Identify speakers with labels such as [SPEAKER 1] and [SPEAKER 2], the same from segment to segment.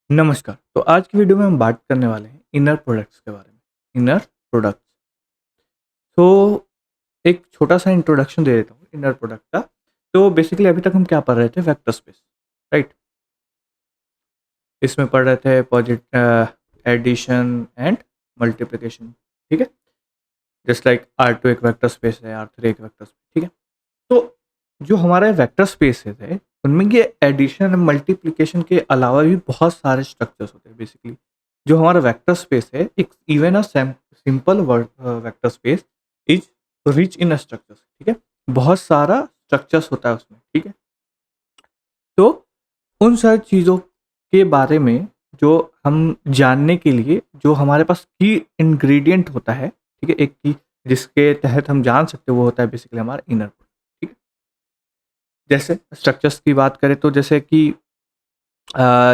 [SPEAKER 1] नमस्कार। तो आज की वीडियो में हम बात करने वाले हैं इनर प्रोडक्ट्स के बारे में। Inner products. तो एक छोटा-सा इंट्रोडक्शन दे देता हूँ इनर प्रोडक्ट का। तो बेसिकली अभी तक हम क्या पढ़ रहे थे? Vector space, right? इसमें पढ़ रहे थे एडिशन एंड मल्टीप्लिकेशन, ठीक है? जस्ट लाइक R2 एक वेक्टर स्पेस है, R3 एक वेक्टर स्पेस, ठीक है? तो जो हमारे वेक्टर स्पेसेस है, उनमें ये एडिशन मल्टीप्लिकेशन के अलावा भी बहुत सारे स्ट्रक्चर्स होते हैं बेसिकली। जो हमारा वेक्टर स्पेस है, एक even a simple vector space is rich in structures, ठीक है? बहुत सारा स्ट्रक्चर्स होता है उसमें, ठीक है? तो उन सारी चीज़ों के बारे में जो हम जानने के लिए जो हमारे पास की इंग्रेडिएंट होता है, ठीक है? एक की जिसके तहत हम जान सकते हैं वो होता है बेसिकली हमारा इनर, ठीक है? जैसे स्ट्रक्चर्स की बात करें तो जैसे कि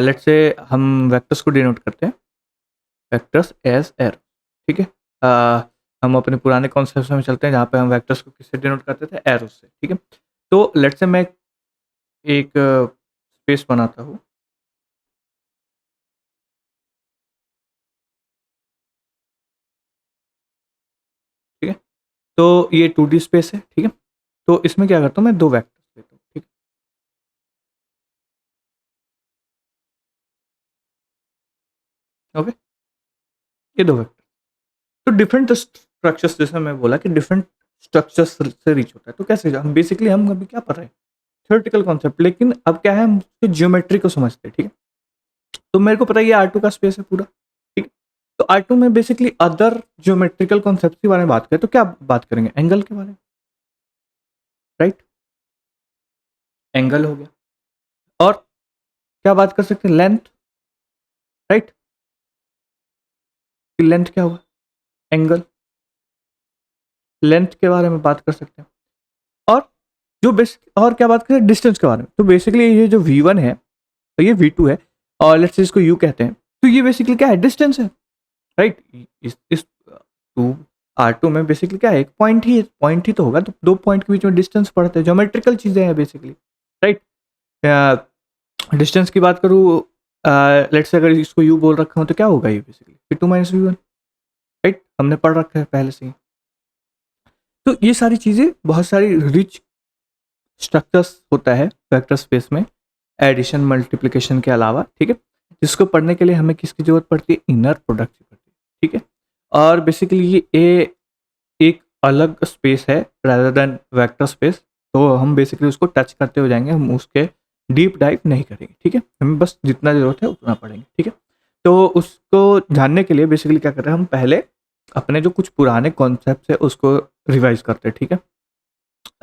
[SPEAKER 1] लेट्स से हम वेक्टर्स को डिनोट करते हैं वेक्टर्स एज एरो, ठीक है? हम अपने पुराने कॉन्सेप्ट में चलते हैं जहाँ पे हम वेक्टर्स को किससे डिनोट करते थे? एरो से, ठीक है? तो लेट्स से मैं एक स्पेस बनाता हूँ, ठीक है? तो ये 2D स्पेस है, ठीक है? तो इसमें क्या करता हूँ मैं 2 वेक्टर्स लेता हूँ, ठीक है? ओके? ये 2 वेक्टर। तो डिफरेंट स्ट्रक्चर्स जैसे मैं बोला कि डिफरेंट स्ट्रक्चर्स से रीच होता है। तो कैसे हम बेसिकली हम अभी क्या पढ़ रहे हैं? थ्योरेटिकल कॉन्सेप्ट, लेकिन अब क्या है हम उसकी ज्योमेट्री को समझते हैं, ठीक है? तो मेरे को पता है ये R2 का स्पेस है पूरा, ठीक है? तो R2 में बेसिकली अदर ज्योमेट्रिकल कॉन्सेप्ट के बारे में बात करें तो क्या बात करेंगे? एंगल के बारे में, राइट? एंगल हो गया। और क्या बात कर सकते हैं? Length, right? लेंथ क्या होगा? एंगल, लेंथ के बारे में बात कर सकते हैं। और जो बेसिक और क्या बात करें? डिस्टेंस के बारे में। तो बेसिकली ये जो V1 है और ये V2 है और लेट्स से इसको U कहते हैं। तो ये बेसिकली क्या है? डिस्टेंस है, राइट? इस 2 R2 में बेसिकली क्या है? एक पॉइंट ही तो होगा। तो 2 पॉइंट के बीच में डिस्टेंस पड़ते हैं, ज्योमेट्रिकल चीज़ें हैं बेसिकली, राइट? डिस्टेंस की बात करूँ लेट्स से अगर इसको U बोल रखा हूँ तो क्या होगा ये basically? V2 minus V1, right? हमने पढ़ रखा है पहले से ही। तो ये सारी चीज़ें बहुत सारी रिच स्ट्रक्चर्स होता है वेक्टर स्पेस में एडिशन मल्टीप्लिकेशन के अलावा, ठीक है? जिसको पढ़ने के लिए हमें किसकी ज़रूरत पड़ती है? इनर प्रोडक्ट की पड़ती है, ठीक है? और बेसिकली ये एक अलग स्पेस है रादर देन वेक्टर स्पेस। तो हम बेसिकली उसको टच करते हुए जाएँगे, हम उसके डीप डाइव नहीं करेंगे, ठीक है? हमें बस जितना ज़रूरत है उतना पढ़ेंगे, ठीक है? तो उसको जानने के लिए बेसिकली क्या कर रहे हैं हम पहले अपने जो कुछ पुराने कॉन्सेप्ट्स हैं उसको रिवाइज़ करते हैं, ठीक है?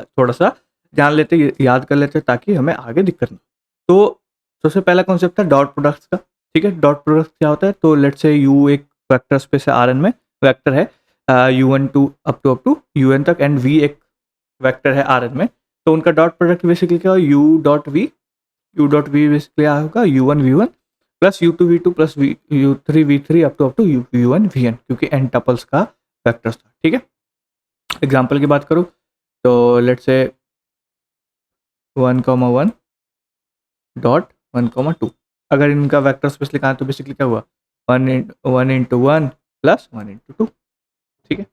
[SPEAKER 1] थोड़ा-सा जान लेते, याद कर लेते ताकि हमें आगे दिक्कत ना हो। तो सबसे पहला कॉन्सेप्ट था डॉट प्रोडक्ट्स का, ठीक है? डॉट प्रोडक्ट क्या होता है? तो लेट्स से यू एक वेक्टर स्पेस है Rn में, वेक्टर है U1 to up to UN तक एंड V एक वेक्टर है Rn में। तो उनका डॉट प्रोडक्ट बेसिकली क्या होगा? U डॉट V बेसिकली क्या होगा? U1 V1 plus U2 V2 plus U3 V3 up to U1 Vn क्योंकि n टपल्स का वेक्टर्स था, ठीक है? एग्जांपल की बात करूँ तो लेट्स से 1, 1 डॉट 1, 2। अगर इनका वेक्टर स्पेस लिखा है तो बेसिकली क्या हुआ? 1 इंटू 1 प्लस 1 इंटू 2, ठीक है?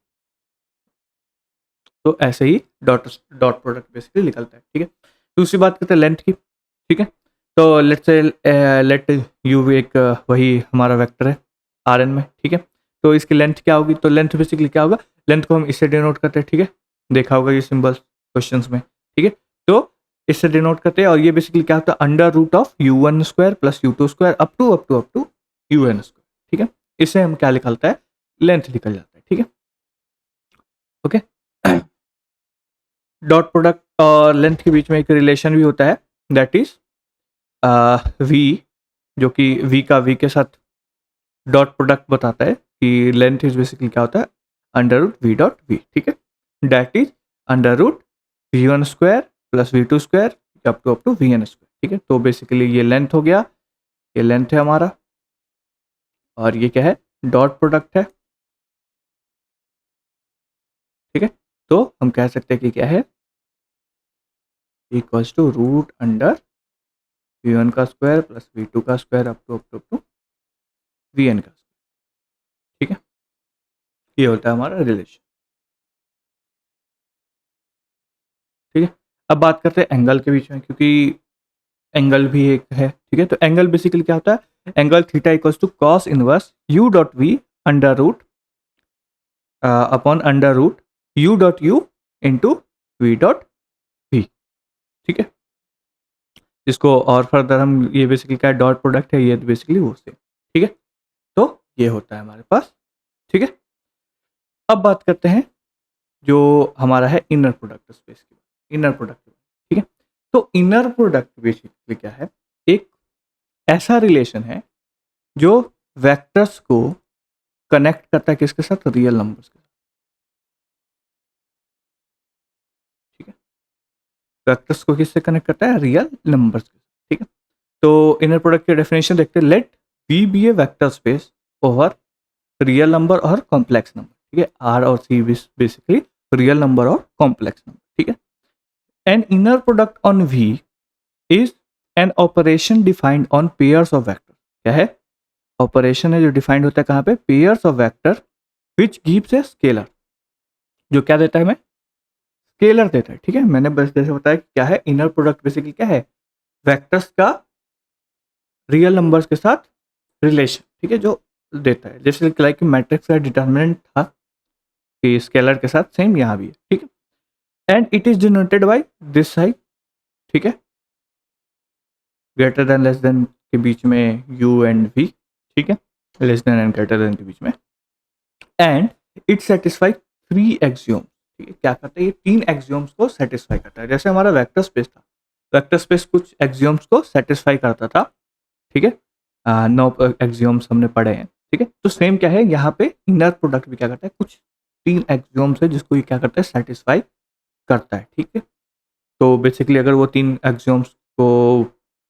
[SPEAKER 1] तो ऐसे ही डॉट डॉट प्रोडक्ट बेसिकली निकलता है, ठीक है? दूसरी बात करते हैं लेंथ की, ठीक है? तो लेट्स से लेट यू भी एक वही हमारा वेक्टर है Rn में, ठीक है? तो इसकी लेंथ क्या होगी? तो लेंथ बेसिकली क्या होगा? लेंथ को हम इससे डिनोट करते हैं, ठीक है? देखा होगा ये सिंबल क्वेश्चंस में, ठीक है? तो इससे डिनोट करते हैं और ये बेसिकली क्या होता है? Under root of U1 square plus U2 square up to UN square, ठीक है? इससे हम क्या निकलता है? लेंथ निकल जाता है, ठीक है? ओके? डॉट प्रोडक्ट और लेंथ के बीच में एक रिलेशन भी होता है दैट इज V, जो कि V का V के साथ डॉट प्रोडक्ट बताता है कि लेंथ इज बेसिकली क्या होता है? Under root V dot V, ठीक है? That is under root V1 square plus V2 square up to VN square, ठीक है? तो बेसिकली ये लेंथ हो गया, ये लेंथ है हमारा और ये क्या है? डॉट प्रोडक्ट है, ठीक है? तो हम कह सकते हैं कि क्या है? Equals to root under V1 का स्क्वायर प्लस V2 का square up to V N का, ठीक है। ये होता है हमारा रिलेशन, ठीक है। अब बात करते हैं एंगल के बीच में, क्योंकि एंगल भी एक है, ठीक है। तो एंगल बेसिकली क्या होता है, angle theta equals to cos inverse U dot V under root upon under root U dot U into V dot V, ठीक है। इसको और फर्दर हम, ये बेसिकली क्या डॉट प्रोडक्ट है, ये बेसिकली वो से, ठीक है। तो ये होता है हमारे पास, ठीक है। अब बात करते हैं जो हमारा है इनर प्रोडक्ट स्पेस की, इनर प्रोडक्ट, ठीक है। तो इनर प्रोडक्ट बेसिकली क्या है, एक ऐसा रिलेशन है जो वेक्टर्स को कनेक्ट करता है किसके साथ, रियल नंबर्स के साथ, ठीक है। वेक्टर्स को किससे कनेक्ट करता है, रियल नंबर्स के साथ, ठीक है। तो इनर प्रोडक्ट की डेफिनेशन देखते हैं, let V be a vector space over real number और कॉम्प्लेक्स नंबर, ठीक है। आर और सी बेसिकली रियल नंबर और कॉम्प्लेक्स नंबर, ठीक है। An inner product on V is an operation defined on pairs of vector, क्या है, operation है जो डिफाइंड होता है कहाँ पे, pairs of vector which gives a scalar, जो क्या देता है हमें, स्केलर देता है, ठीक है। मैंने बस जैसे बताया कि क्या है, इनर प्रोडक्ट बेसिकली क्या है, वेक्टर्स का रियल नंबर्स के साथ रिलेशन, ठीक है, जो देता है, जैसे लाइक मैट्रिक्स का डिटर्मिनेंट था कि स्केलर के साथ सेम यहाँ भी है, ठीक है। And it is denoted by this side, ठीक है, ग्रेटर देन लेस देन के बीच में यू एंड वी, ठीक है, less than and greater than के बीच में। एंड इट सेटिस्फाई थ्री एक्सियोम्स, ठीक है। क्या करता है, ये तीन एक्सियोम्स को सेटिस्फाई करता है, जैसे हमारा वेक्टर स्पेस था, वेक्टर स्पेस कुछ एक्सियोम्स को सेटिस्फाई करता था, ठीक है। 9 एक्सियोम्स हमने पढ़े हैं, ठीक है। तो सेम क्या है यहाँ पे, इनर प्रोडक्ट भी क्या करता है, कुछ तीन एक्सियोम्स है जिसको ये क्या करता है, सेटिस्फाई करता है, ठीक है। तो बेसिकली अगर वो तीन एक्सियोम्स को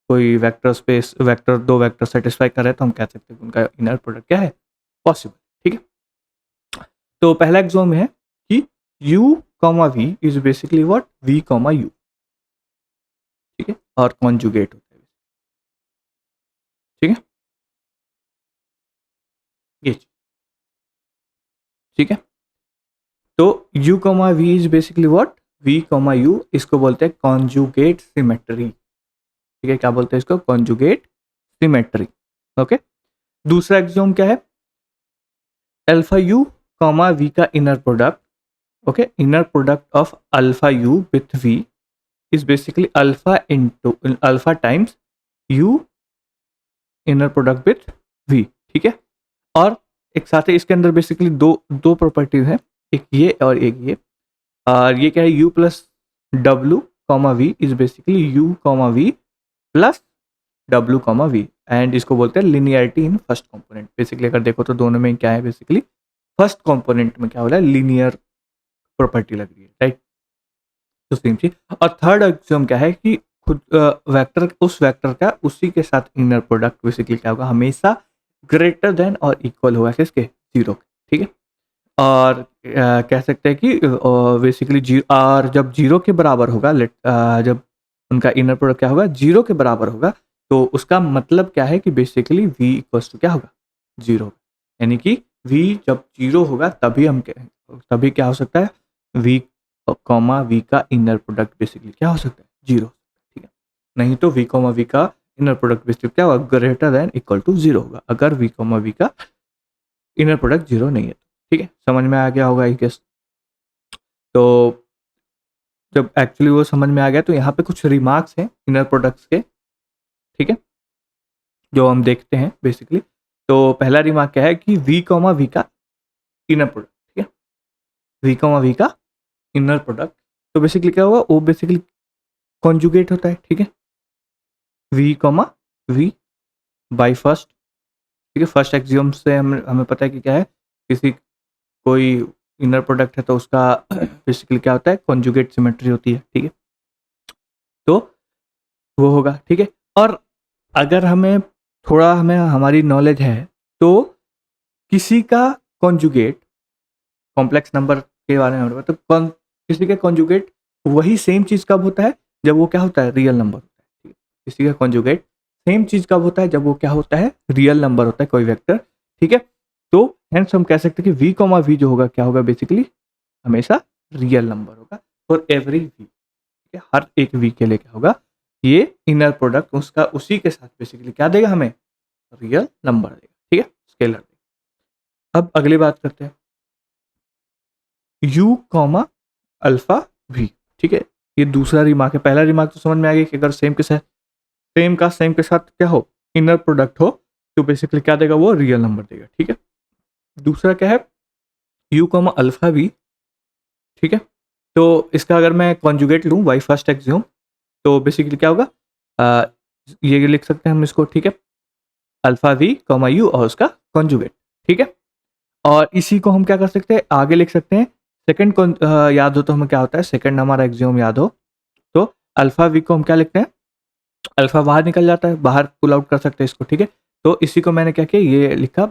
[SPEAKER 1] कोई वेक्टर स्पेस, वेक्टर दो वेक्टर सेटिस्फाई कर रहे हैं, तो हम कह सकते हैं कि उनका इनर प्रोडक्ट क्या है, पॉसिबल, ठीक है। तो पहला एक्सियोम है कि u comma v is basically what, v comma u, ठीक है, और कॉन्जुगेट होता है, ठीक है, ये चीज, ठीक है। तो u comma v is basically what, v comma u, इसको बोलते हैं कॉन्जुगेट सिमेट्री, ठीक है। क्या बोलते हैं इसको, कॉन्जुगेट सिमेट्री, ओके। दूसरा एक्सियोम क्या है, अल्फा u कॉमा v का inner product, okay, inner product of alpha u with v is basically alpha into alpha times u inner product with v, ठीक है। और एक साथ ही इसके अंदर बेसिकली दो दो प्रॉपर्टीज हैं, एक ये और एक ये, और ये क्या है, u plus W comma V is basically u comma V plus W comma V, and इसको बोलते हैं linearity in first component. Basically अगर देखो तो दोनों में क्या है, बेसिकली फर्स्ट कंपोनेंट में क्या हो रहा है, लीनियर प्रॉपर्टी लग रही है, राइट। तो सेम चीज। और थर्ड एक्सियोम क्या है कि खुद वेक्टर, उस वेक्टर का उसी के साथ इनर प्रोडक्ट बेसिकली क्या होगा, हमेशा ग्रेटर देन और इक्वल होगा किसके, जीरो के, ठीक है। और कह सकते हैं कि बेसिकली जी, और जब जीरो के बराबर होगा, जब उनका इनर प्रोडक्ट क्या होगा, जीरो के बराबर होगा, तो उसका मतलब क्या है कि बेसिकली v इक्वल्स टू क्या होगा, जीरो, यानी कि v जब जीरो होगा तभी हम तभी क्या हो सकता है, v कॉमा v का इनर प्रोडक्ट बेसिकली क्या हो सकता है, जीरो, ठीक है। नहीं तो v कॉमा v का इनर प्रोडक्ट बेसिकली क्या होगा, greater than equal to zero होगा, अगर v कॉमा v का इनर प्रोडक्ट जीरो नहीं है, ठीक है। समझ में आ गया होगा आई गेस। तो जब एक्चुअली वो समझ में आ गया, तो यहाँ पे कुछ रिमार्क्स हैं इनर प्रोडक्ट्स के, ठीक है, जो हम देखते हैं बेसिकली। तो पहला रिमार्क क्या है कि v कॉमा v का इनर प्रोडक्ट, ठीक है, v कॉमा v का इनर प्रोडक्ट, तो बेसिकली क्या होगा, वो बेसिकली कॉन्जुगेट होता है, ठीक है, v comma v by first, ठीक है। फर्स्ट एक्सियोम से हमें पता है कि क्या है, किसी कोई इनर प्रोडक्ट है तो उसका बेसिकली क्या होता है, कॉन्जुगेट सिमेट्री होती है, ठीक है। तो वो होगा, ठीक है। और अगर हमें थोड़ा हमें हमारी नॉलेज है, तो किसी का कॉन्जुगेट, कॉम्प्लेक्स नंबर के बारे में तो किसी का कॉन्जुगेट वही सेम चीज कब होता है, जब वो क्या होता है, रियल नंबर होता है, ठीक है। किसी का कॉन्जुगेट सेम चीज कब होता है, जब वो क्या होता है, रियल नंबर होता है, कोई वेक्टर ठीक है। तो हेंस हम कह सकते हैं कि वी कॉमा वी जो होगा क्या होगा बेसिकली हमेशा रियल नंबर होगा फॉर एवरी वी, ठीक है। हर एक वी के लिए क्या होगा ये इनर प्रोडक्ट उसका उसी के साथ बेसिकली क्या देगा हमें रियल नंबर देगा, ठीक है, स्केलर देगा। अब अगली बात करते हैं यू कॉमा अल्फा वी, ठीक है। ये दूसरा रिमार्क है। पहला रिमार्क तो समझ में आ गया कि अगर सेम के साथ क्या हो इनर प्रोडक्ट हो तो बेसिकली क्या देगा वो रियल नंबर देगा, ठीक है। दूसरा क्या है यू कॉमा अल्फा वी, ठीक है। तो इसका अगर मैं कॉन्जुगेट लूँ बाई फर्स्ट एक्सियोम तो बेसिकली क्या होगा ये लिख सकते हैं हम इसको, ठीक है, अल्फा वी कॉमा यू और उसका कॉन्जुगेट, ठीक है। और इसी को हम क्या कर सकते हैं आगे लिख सकते हैं सेकंड याद हो तो हमें क्या होता है सेकंड हमारा एक्सियोम याद हो तो अल्फा वी को हम क्या लिखते हैं अल्फा बाहर निकल जाता है, बाहर पुल आउट कर सकते हैं इसको, ठीक है। तो इसी को मैंने क्या किया ये लिखा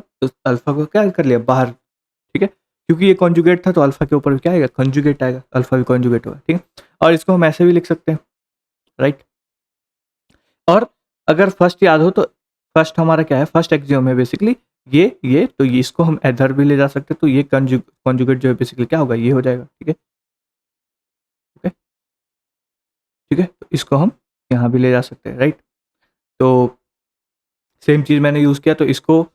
[SPEAKER 1] अल्फा को क्या कर लिया बाहर, ठीक है, क्योंकि ये कॉन्जुगेट था तो अल्फा के ऊपर क्या आएगा कॉन्जुगेट आएगा, अल्फा भी कॉन्जुगेट होगा, ठीक है। और इसको हम ऐसे भी लिख सकते हैं, राइट। और अगर फर्स्ट याद हो तो फर्स्ट हमारा क्या है फर्स्ट एक्सियोम है बेसिकली ये तो ये इसको हम इधर भी ले जा सकते हैं तो ये कॉन्जुगेट जो है बेसिकली क्या होगा ये हो जाएगा, ठीक है, ठीक है, ठीक है। तो इसको हम यहाँ भी ले जा सकते हैं, राइट। तो सेम चीज़ मैंने यूज़ किया तो इसको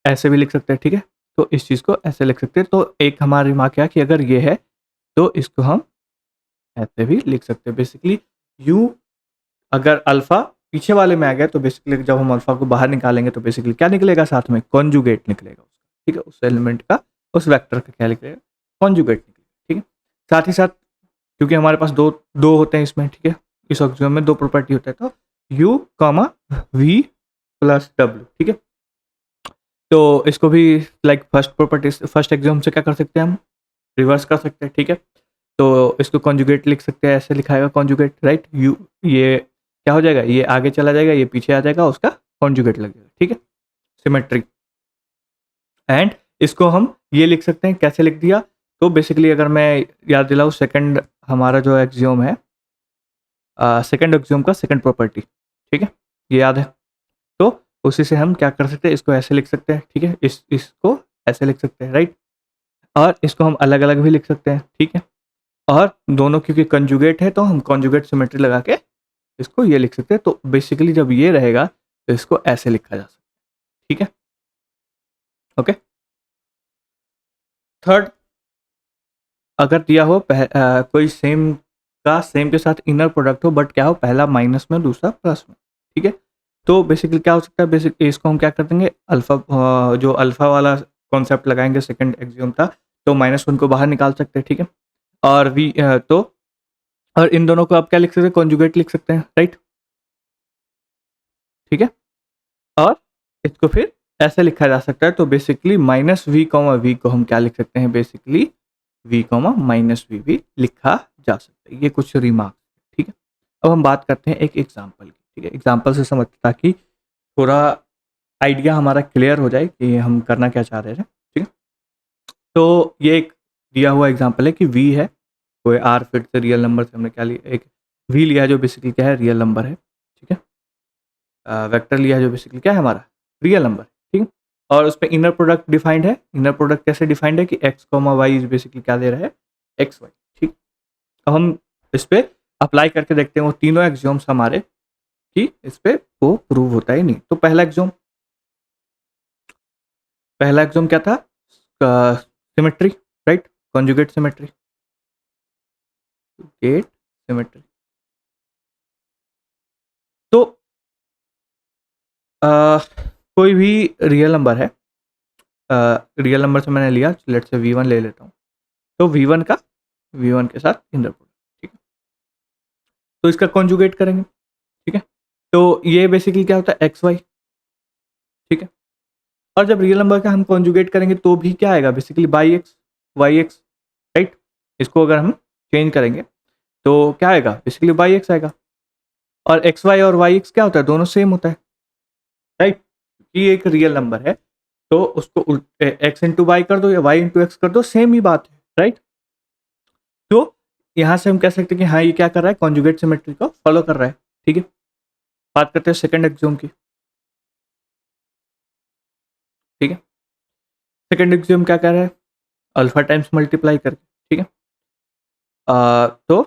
[SPEAKER 1] ऐसे भी लिख सकते हैं, ठीक है। तो इस चीज़ को ऐसे लिख सकते हैं तो एक हमारा रिमार्क क्या कि अगर ये है तो इसको हम ऐसे भी लिख सकते हैं बेसिकली यू अगर अल्फा पीछे वाले में आ गया तो बेसिकली जब हम अल्फा को बाहर निकालेंगे तो बेसिकली क्या निकलेगा साथ में कॉन्जुगेट निकलेगा उसका, ठीक है, उस एलिमेंट का उस वेक्टर का क्या निकलेगा कॉन्जुगेट निकलेगा, ठीक है। साथ ही साथ क्योंकि हमारे पास दो दो होते हैं इसमें, ठीक है, इस ऑक्सिजन में दो प्रॉपर्टी होता है तो U comma V plus W, ठीक है। तो इसको भी like first property first exam से क्या कर सकते हैं हम रिवर्स कर सकते हैं, ठीक है। तो इसको कॉन्जुगेट लिख सकते हैं, ऐसे लिखाएगा कॉन्जुगेट, राइट। यू ये क्या हो जाएगा ये आगे चला जाएगा ये पीछे आ जाएगा उसका कॉन्जुगेट लगेगा, ठीक है, सिमेट्री। एंड इसको हम ये लिख सकते हैं कैसे लिख दिया तो बेसिकली अगर मैं याद दिलाऊँ सेकंड हमारा जो एक्सियोम है सेकंड एक्सियोम का सेकंड प्रॉपर्टी, ठीक है, ये याद है। तो उसी से हम क्या कर सकते हैं इसको ऐसे लिख सकते हैं, ठीक है, इसको ऐसे लिख सकते हैं, राइट। और इसको हम अलग अलग भी लिख सकते हैं, ठीक है। और दोनों क्योंकि कंजुगेट है तो हम कॉन्जुगेट सिमेट्री लगा के इसको ये लिख सकते हैं तो बेसिकली जब ये रहेगा तो इसको ऐसे लिखा जा सकता है, ठीक है, ओके। थर्ड अगर दिया हो कोई सेम का सेम के साथ इनर प्रोडक्ट हो बट क्या हो पहला माइनस में दूसरा प्लस में, ठीक है। तो बेसिकली क्या हो सकता है बेसिक इसको हम क्या कर देंगे अल्फा जो अल्फा वाला कॉन्सेप्ट लगाएंगे सेकंड एक्सियोम था तो -1 को बाहर निकाल सकते हैं, ठीक है। और तो और इन दोनों को आप क्या लिख सकते हैं कॉन्जुगेट लिख सकते हैं, राइट, ठीक है। और इसको फिर ऐसे लिखा जा सकता है तो बेसिकली -v कॉमा वी को हम क्या लिख सकते हैं बेसिकली v कॉमा -v भी लिखा जा सकता है। ये कुछ रिमार्क, ठीक है। अब हम बात करते हैं एक एग्जांपल की, ठीक है, एग्जांपल से समझ ताकि थोड़ा आइडिया हमारा क्लियर हो जाए कि हम करना क्या चाह रहे हैं, ठीक है। तो ये एक दिया हुआ एग्जांपल है कि v है कोई r फिर से रियल नंबर से हमने क्या लिया एक v लिया है जो बेसिकली क्या है रियल नंबर है, ठीक है। वेक्टर लिया है जो बेसिकली क्या है हमारा रियल नंबर, ठीक है। और उस पर इनर प्रोडक्ट डिफाइंड है, इनर प्रोडक्ट कैसे डिफाइंड है कि x comma Y is basically क्या दे रहा है एक्स वाई, ठीक। अब हम इस पे अप्लाई करके देखते हैं वो तीनों एक्सियोम्स हमारे कि इस पे वो प्रूव होता है नहीं। तो पहला एक्सियोम क्या था symmetry, right, conjugate symmetry, get symmetry. तो कोई भी रियल नंबर है रियल नंबर से मैंने लिया लेट से v1 ले लेता हूँ तो v1 के साथ इनर प्रोडक्ट, ठीक है। तो इसका कॉन्जुगेट करेंगे, ठीक है। तो ये बेसिकली क्या होता है एक्स वाई, ठीक है। और जब रियल नंबर का हम कॉन्जुगेट करेंगे तो भी क्या आएगा basically by X Y X, right. इसको अगर हम चेंज करेंगे तो क्या आएगा बेसिकली बाई एक्स आएगा। और एक्स वाई और वाई एक्स क्या होता है दोनों सेम होता है, राइट। ये एक रियल नंबर है तो उसको एक्स इंटू वाई कर दो या वाई इंटू एक्स कर दो सेम ही बात है, राइट। तो यहाँ से हम कह सकते हैं कि हाँ ये क्या कर रहा है कॉन्जुगेट सिमेट्री को फॉलो कर रहा है, ठीक है। बात करते हैं सेकंड एक्सियोम की, ठीक है। सेकेंड एक्सियोम क्या कह रहा है, अल्फा टाइम्स मल्टीप्लाई करके, ठीक है। तो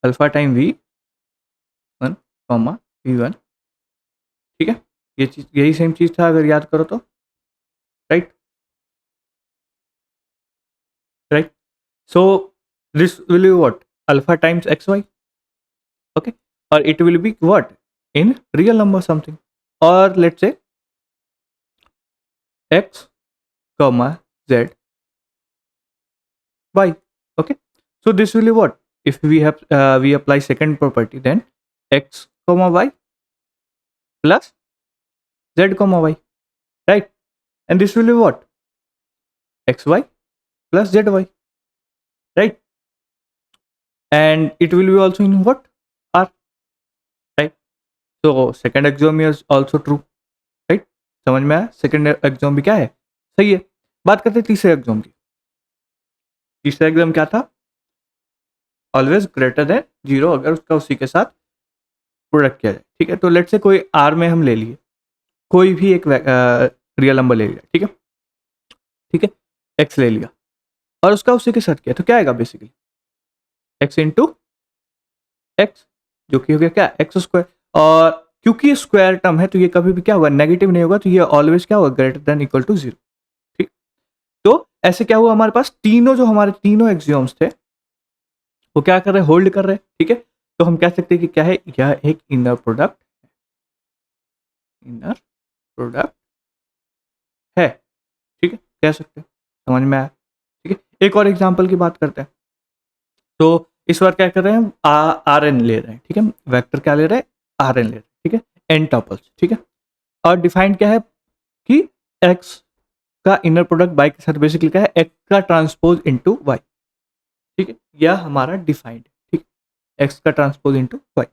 [SPEAKER 1] alpha time V1 comma V1, ठीक है। ये चीज, यही सेम चीज था अगर याद करो तो, right right. So this will be what, alpha times XY, okay, और it will be what in real number something, और let's say X comma Z Y, okay. So this will be what, if we have we apply second property, then X comma Y plus Z comma Y, right? And this will be what, XY plus ZY, right? And it will be also in what, R, right? So second axiom is also true, right? समझ में आया, second exam भी क्या है, सही है। बात करते हैं तीसरे एग्जाम की। तीसरा एग्जाम क्या था, ऑलवेज ग्रेटर देन जीरो अगर उसका उसी के साथ प्रोडक्ट किया जाए, ठीक है। तो लेट से कोई आर में हम ले लिए, कोई भी एक रियल नंबर ले लिया, ठीक है, ठीक है, एक्स ले लिया और उसका उसी के साथ किया, तो क्या आएगा बेसिकली, एक्स इंटू एक्स, जो कि हो गया क्या, एक्स स्क्वायर। और क्योंकि ये स्क्वायर टर्म है तो ये कभी भी क्या होगा, नेगेटिव नहीं होगा, तो ये ऑलवेज क्या होगा, greater than equal to zero, ठीक। तो ऐसे क्या हुआ, हमारे पास तीनों, जो हमारे तीनों एक्सियोम्स थे वो क्या कर रहे हैं, होल्ड कर रहे हैं, ठीक है। तो हम कह सकते हैं कि क्या है, यह एक इनर प्रोडक्ट, इनर प्रोडक्ट है, ठीक है, कह सकते हैं, समझ में आया, ठीक है। एक और एग्जांपल की बात करते हैं। तो इस बार क्या कर रहे हैं, आर एन ले रहे हैं, ठीक है, वेक्टर क्या ले रहे हैं, आर एन ले रहे हैं, ठीक है, एन टपल्स, ठीक है। और डिफाइंड क्या है कि एक्स का इनर प्रोडक्ट बाई के साथ बेसिकली क्या है, एक्स का ट्रांसपोज इनटू वाई, ठीक है, यह हमारा डिफाइंड, ठीक, एक्स का ट्रांसपोज इनटू वाई।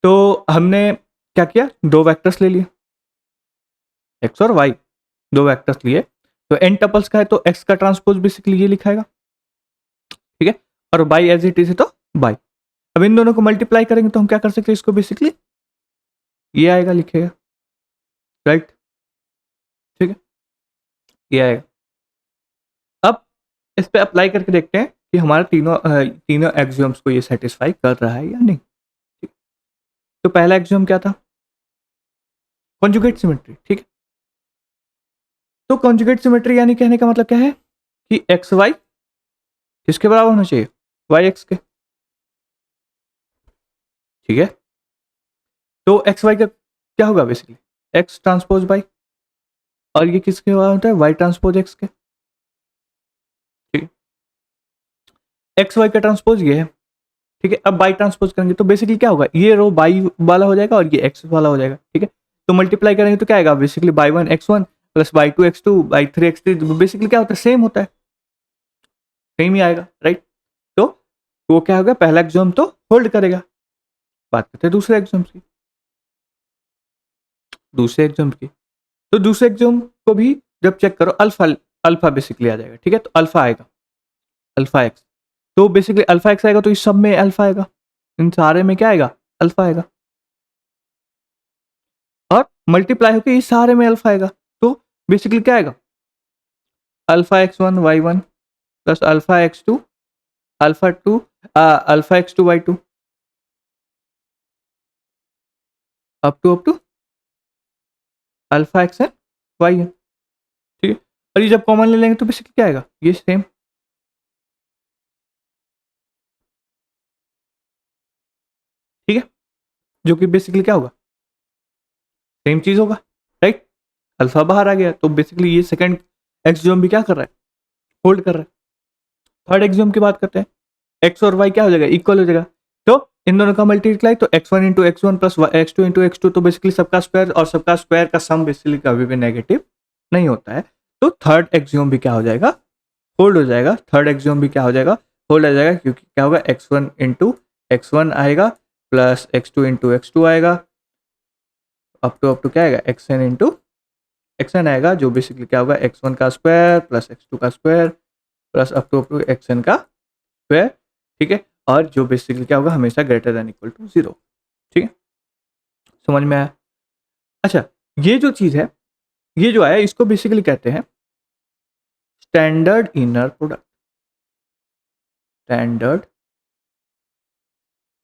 [SPEAKER 1] तो हमने क्या किया, दो वेक्टर्स ले लिए, एक्स और वाई, दो वेक्टर्स लिए, तो एन टपल्स का है तो एक्स का ट्रांसपोज बेसिकली ये लिखाएगा, ठीक है, और बाई एज इट इज है तो बाई। अब इन दोनों को मल्टीप्लाई करेंगे तो हम क्या कर सकते हैं, इसको बेसिकली ये आएगा, लिखेगा, राइट, ठीक है, ये आएगा। अब इस पे अप्लाई करके देखते हैं कि हमारे तीनों एक्सियोम्स को ये सेटिस्फाई कर रहा है या नहीं, ठीक। तो पहला एक्सियोम क्या था, कॉन्जुगेट सिमेट्री, ठीक है। तो कॉन्जुगेट सिमेट्री यानी कहने का मतलब क्या है कि एक्स वाई किसके बराबर होना चाहिए, वाई एक्स के, ठीक है। तो एक्स वाई का क्या होगा बेसिकली, एक्स ट्रांसपोज वाई, और ये किसके बराबर होता है, वाई ट्रांसपोज एक्स के, ठीक है। एक्स वाई का ट्रांसपोज ये है, ठीक है। अब बाई ट्रांसपोज करेंगे तो बेसिकली क्या होगा, ये रो बाई वाला हो जाएगा और ये एक्स वाला हो जाएगा, ठीक है। तो मल्टीप्लाई करेंगे तो क्या आएगा basically, by one x one plus by two x two by three x three, basically क्या होता है, सेम होता है, सेम ही आएगा, राइट। तो वो क्या होगा, पहला एक्सियोम तो होल्ड करेगा। बात करते हैं दूसरे एक्सियोम की, दूसरे एक्सियोम की। तो दूसरे एक्सियोम को भी जब चेक करो, अल्फा, अल्फा बेसिकली आ जाएगा, ठीक है। तो अल्फा आएगा, अल्फा एक्स, तो बेसिकली अल्फा एक्स आएगा तो इस सब में अल्फा आएगा, इन सारे में क्या आएगा, अल्फा आएगा, और मल्टीप्लाई होकर इस सारे में अल्फा आएगा, तो बेसिकली क्या आएगा, alpha X one Y one plus alpha X two, alpha two, alpha X two Y two, up to alpha X है वाई है, ठीक है। और ये जब कॉमन ले लेंगे तो बेसिकली क्या आएगा, ये सेम, ठीक है, जो कि बेसिकली क्या होगा, सेम चीज होगा, राइट। अल्फा बाहर आ गया तो बेसिकली ये सेकंड एक्सियोम भी क्या कर रहा है, होल्ड कर रहा है। थर्ड एक्सियोम की बात करते हैं, एक्स और वाई क्या हो जाएगा, इक्वल हो जाएगा। तो इन दोनों का मल्टीप्लाई, तो X one into x one plus x two into x two, तो बेसिकली सबका स्क्वायर, और सबका स्क्वायर का सम बेसिकली कभी भी नेगेटिव नहीं होता है। तो थर्ड एक्सियोम भी क्या हो जाएगा, होल्ड हो जाएगा। थर्ड एक्सियोम भी क्या हो जाएगा, होल्ड हो जाएगा, क्योंकि क्या होगा, x one into x one आएगा plus x two into x two आएगा, अप टू क्या आएगा, x n into x n आएगा, जो बेसिकली क्या होगा, एक्स वन का स्क्वायर प्लस एक्स टू का square plus up to x n का स्क्वायर, ठीक है। और जो बेसिकली क्या होगा, हमेशा greater than equal to zero, ठीक है, समझ में आया। अच्छा, ये जो चीज़ है ये जो है इसको बेसिकली कहते हैं standard inner product, standard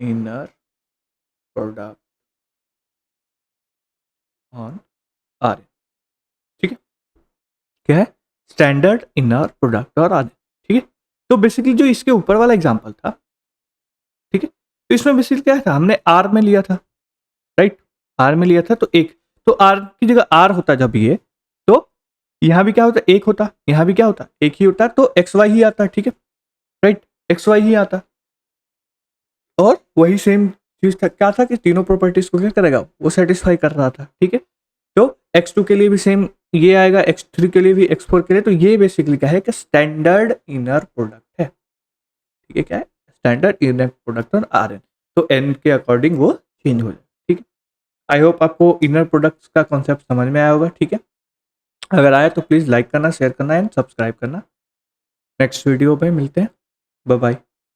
[SPEAKER 1] inner product on R N. ठीक है, क्या है? स्टैंडर्ड इनर प्रोडक्ट और आर एन। ठीक है, तो बेसिकली जो इसके ऊपर वाला एग्जांपल था, ठीक है, तो इसमें बेसिकली क्या था, हमने आर में लिया था, राइट, आर में लिया था, तो एक, तो आर की जगह आर होता जब ये, तो यहां भी क्या होता, एक होता, यहां भी क्या होता, एक ही होता, तो एक्स वाई ही आता, ठीक है, राइट, एक्स वाई ही आता, और वही सेम चीज था, क्या था कि तीनों प्रॉपर्टीज को क्या करेगा, वो सेटिस्फाई कर रहा था। ठीक है, तो x2 के लिए भी सेम ये आएगा, x3 के लिए भी, x4 के लिए, तो ये बेसिकली क्या है कि स्टैंडर्ड इनर प्रोडक्ट है। ठीक है, क्या है? स्टैंडर्ड इनर प्रोडक्ट और आर एन, तो एन के अकॉर्डिंग वो चेंज हो जाए। ठीक है, आई होप आपको इनर प्रोडक्ट्स का कॉन्सेप्ट समझ में आया होगा। ठीक है, अगर आया तो प्लीज लाइक करना, शेयर करना एंड सब्सक्राइब करना। नेक्स्ट वीडियो पे मिलते हैं, बाय बाय।